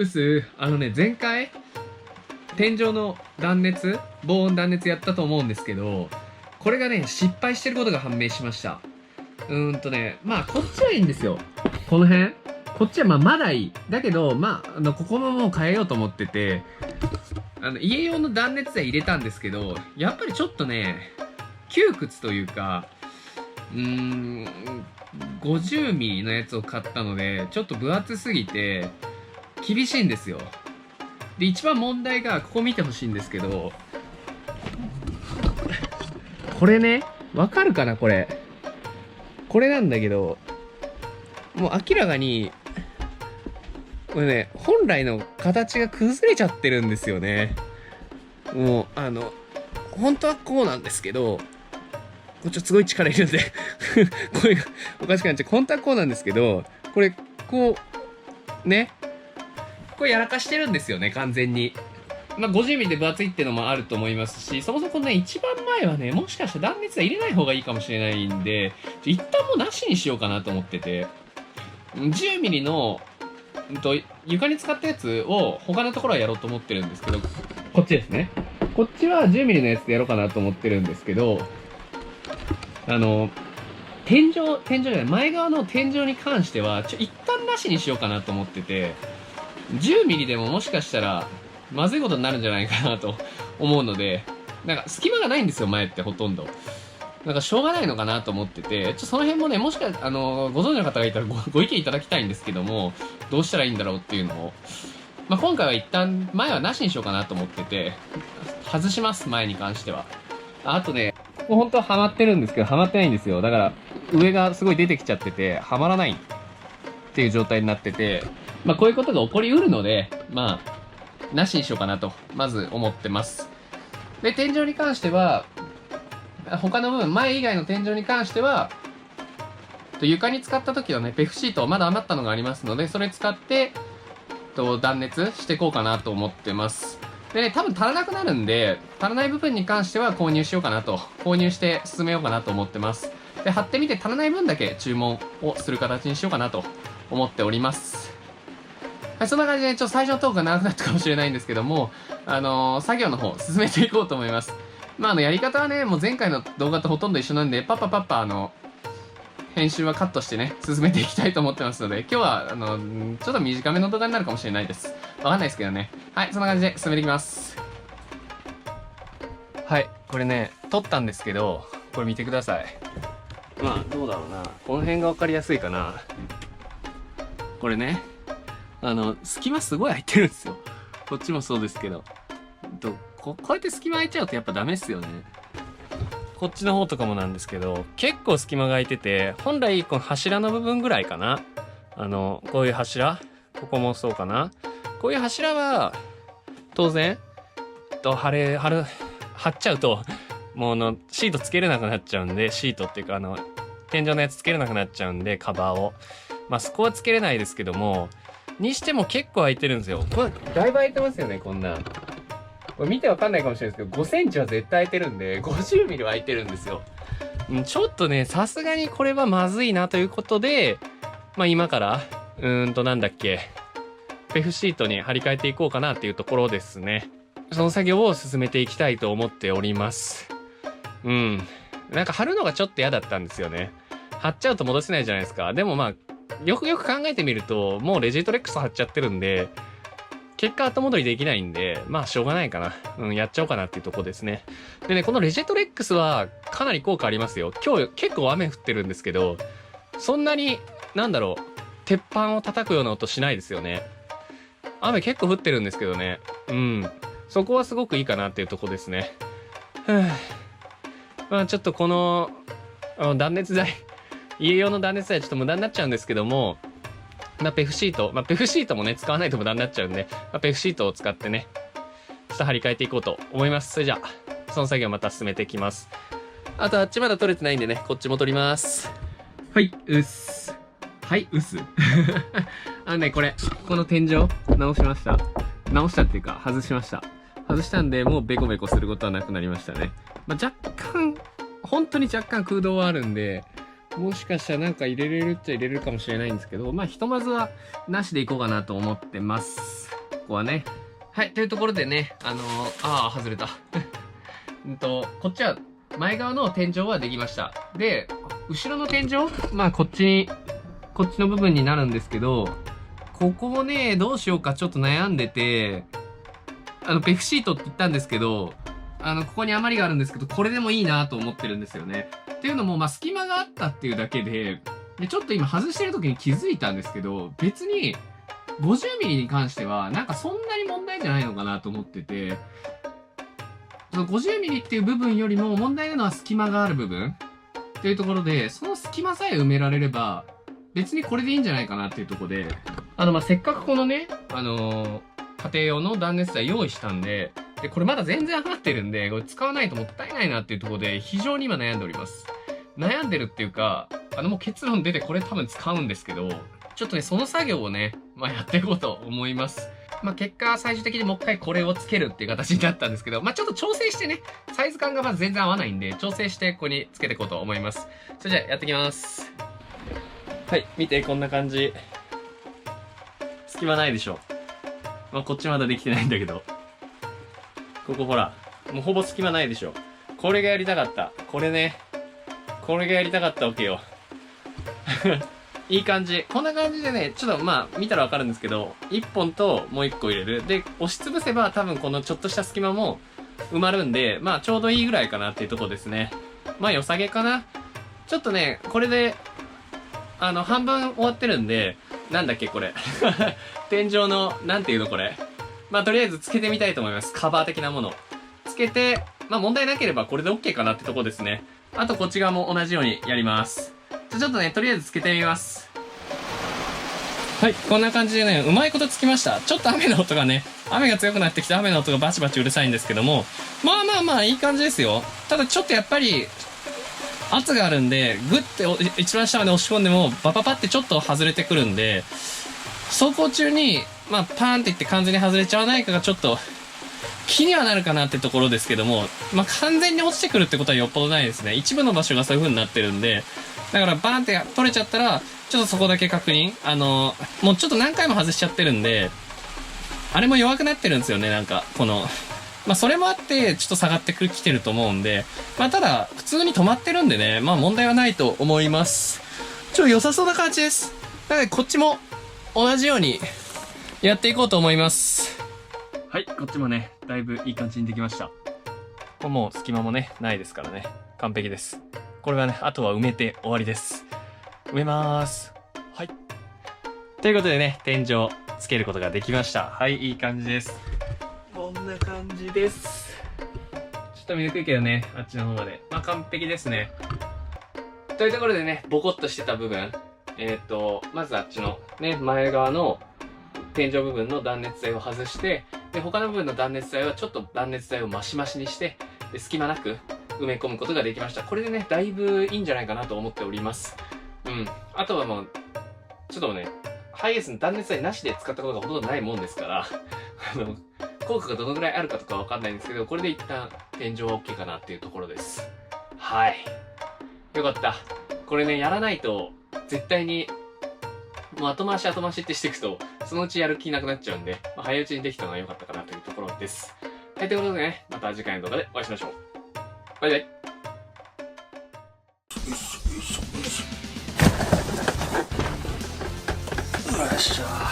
前回、天井の断熱、防音断熱やったと思うんですけど、これがね、失敗してることが判明しました。まあ、こっちはいいんですよ。この辺。こっちはまだいい。だけど、ここももう変えようと思ってて、家用の断熱材入れたんですけど、やっぱりちょっとね、窮屈というか、50ミリのやつを買ったので、ちょっと分厚すぎて、厳しいんですよ。で、一番問題が、ここ見てほしいんですけど、これね、わかるかなこれ。これなんだけど、もう明らかに、これね、本来の形が崩れちゃってるんですよね。もう、本当はこうなんですけど、すごい力いるんで声がおかしくなっちゃう。本当はこうなんですけど、これ、こう、ね。これやらかしてるんですよね、完全に。50ミリで分厚いっていうのもあると思いますし、そもそもこのね、一番前はね、もしかしたら断熱材入れない方がいいかもしれないんで、一旦もうなしにしようかなと思ってて、10ミリの、床に使ったやつを他のところはやろうと思ってるんですけど、こっちですね。こっちは10ミリのやつでやろうかなと思ってるんですけど、天井じゃない、前側の天井に関しては、一旦なしにしようかなと思ってて、10ミリでももしかしたら、まずいことになるんじゃないかなと思うので、なんか隙間がないんですよ、前ってほとんど。なんかしょうがないのかなと思ってて、その辺もね、もしか、ご存知の方がいたらご意見いただきたいんですけども、どうしたらいいんだろうっていうのを。今回は一旦、前はなしにしようかなと思ってて、外します、前に関しては。あとね、ここ本当はハマってるんですけど、ハマってないんですよ。だから、上がすごい出てきちゃってて、ハマらないっていう状態になってて、こういうことが起こりうるので、なしにしようかなと、まず思ってます。で、天井に関しては、他の部分、前以外の天井に関しては、床に使った時のね、ペフシート、まだ余ったのがありますので、それ使って、断熱していこうかなと思ってます。でね、多分足らなくなるんで、足らない部分に関しては購入しようかなと、購入して進めようかなと思ってます。で、貼ってみて足らない分だけ注文をする形にしようかなと思っております。はい、そんな感じで、最初のトークが長くなったかもしれないんですけども、作業の方、進めていこうと思います。やり方はね、もう前回の動画とほとんど一緒なんで、パッパ、編集はカットしてね、進めていきたいと思ってますので、今日は、ちょっと短めの動画になるかもしれないです。わかんないですけどね。はい、そんな感じで進めていきます。はい、これね、撮ったんですけど、これ見てください。どうだろうな。この辺がわかりやすいかな。これね、隙間すごい空いてるんですよ。こっちもそうですけど。こうやって隙間空いちゃうとやっぱダメっすよね。こっちの方とかもなんですけど、結構隙間が空いてて、本来この柱の部分ぐらいかな。こういう柱、ここもそうかな。こういう柱は、当然、貼っちゃうと、もうシートつけれなくなっちゃうんで、シートっていうか天井のやつつけれなくなっちゃうんで、カバーを。そこはつけれないですけども、にしても結構空いてるんですよ。これ、だいぶ空いてますよね、こんな。これ見てわかんないかもしれないですけど、5センチは絶対空いてるんで、50ミリは空いてるんですよ。ちょっとね、さすがにこれはまずいなということで、今から、なんだっけ、ペフシートに貼り替えていこうかなっていうところですね。その作業を進めていきたいと思っております。なんか貼るのがちょっと嫌だったんですよね。貼っちゃうと戻せないじゃないですか。でもよくよく考えてみると、もうレジートレックス貼っちゃってるんで、結果後戻りできないんで、しょうがないかな。やっちゃおうかなっていうとこですね。でね、このレジェットレックスはかなり効果ありますよ。今日結構雨降ってるんですけど、そんなに、鉄板を叩くような音しないですよね。雨結構降ってるんですけどね。そこはすごくいいかなっていうとこですね。ちょっとこの、断熱材、家用の断熱材はちょっと無駄になっちゃうんですけども、ペフシート、ペフシートもね、使わないと無駄になっちゃうんで、ペフシートを使ってね、ちょっと張り替えていこうと思います。それじゃあ、その作業また進めていきます。あと、あっちまだ取れてないんでね、こっちも取ります。はい、うっす。はい、うっす。この天井、直しました。直したっていうか、外しました。外したんで、もうベコベコすることはなくなりましたね。若干、本当に若干空洞はあるんで、もしかしたらなんか入れれるっちゃ入れれるかもしれないんですけど、まあ、ひとまずはなしでいこうかなと思ってます。ここはね。はい、というところでね、外れた。こっちは、前側の天井はできました。で、後ろの天井まあ、こっちの部分になるんですけど、ここもね、どうしようかちょっと悩んでて、ペフシートって言ったんですけど、ここに余りがあるんですけど、これでもいいなと思ってるんですよね。っていうのも、まあ、隙間があったっていうだけで、ちょっと今外してる時に気づいたんですけど、別に、50ミリに関しては、なんかそんなに問題じゃないのかなと思ってて、その50ミリっていう部分よりも問題なのは隙間がある部分っていうところで、その隙間さえ埋められれば、別にこれでいいんじゃないかなっていうところで、せっかくこのね、家庭用の断熱材用意したんで、で、これまだ全然余ってるんで、これ使わないともったいないなっていうところで、非常に今悩んでおります。悩んでるっていうか、もう結論出てこれ多分使うんですけど、ちょっとね、その作業をね、まあ、やっていこうと思います。まあ、結果、最終的にもう一回これをつけるっていう形になったんですけど、まあ、ちょっと調整してね、サイズ感がまず全然合わないんで、調整してここにつけていこうと思います。それじゃあ、やっていきます。はい、見て、こんな感じ。隙間ないでしょ。まあ、こっちまだできてないんだけど。ここほら、もうほぼ隙間ないでしょ。これがやりたかった。これね。これがやりたかったわけよ。いい感じ。こんな感じでね、ちょっとまあ、見たらわかるんですけど、1本ともう1個入れる。で、押しつぶせば多分このちょっとした隙間も埋まるんで、まあ、ちょうどいいぐらいかなっていうとこですね。まあ、良さげかな。ちょっとね、これで、半分終わってるんで、なんだっけ、これ。天井の、なんていうの、これ。まあ、とりあえずつけてみたいと思います。カバー的なもの。つけて、まあ、問題なければこれで OK かなってとこですね。あと、こっち側も同じようにやります。じゃあちょっとね、とりあえずつけてみます。はい、こんな感じでね、うまいことつきました。ちょっと雨の音がね、雨が強くなってきて雨の音がバチバチうるさいんですけども、まあまあまあ、いい感じですよ。ただちょっとやっぱり、圧があるんで、グッて一番下まで押し込んでも、バパパってちょっと外れてくるんで、走行中に、まあ、パーンっていって完全に外れちゃわないかがちょっと、気にはなるかなってところですけども、まあ、完全に落ちてくるってことはよっぽどないですね。一部の場所がそういう風になってるんで、だからバーンって取れちゃったら、ちょっとそこだけ確認。もうちょっと何回も外しちゃってるんで、あれも弱くなってるんですよね、なんか、この、まあ、それもあって、ちょっと下がってきてると思うんで、まあ、ただ、普通に止まってるんでね、まあ、問題はないと思います。ちょっと良さそうな感じです。なので、こっちも、同じように、やっていこうと思います。はい、こっちもね、だいぶいい感じにできました。これもう隙間もね、ないですからね。完璧です。これはね、あとは埋めて終わりです。埋めまーす。はい。ということでね、天井つけることができました。はい、いい感じです。こんな感じです。ちょっと見にくいけどね、あっちの方まで。まあ、完璧ですね。というところでね、ボコッとしてた部分。まずあっちのね、前側の天井部分の断熱材を外して、で、他の部分の断熱材はちょっと断熱材をマシマシにして、で、隙間なく埋め込むことができました。これでね、だいぶいいんじゃないかなと思っております。うん。あとはもう、ちょっとね、ハイエースの断熱材なしで使ったことがほとんどないもんですから、効果がどのぐらいあるかとかわかんないんですけど、これで一旦天井は OK かなっていうところです。はい。よかった。これね、やらないと、絶対に、もう後回し後回しってしていくと、そのうちやる気なくなっちゃうんで、まあ、早いうちにできたのが良かったかなというところです。はい、ということでね、また次回の動画でお会いしましょう。バイバイ。よっしゃ。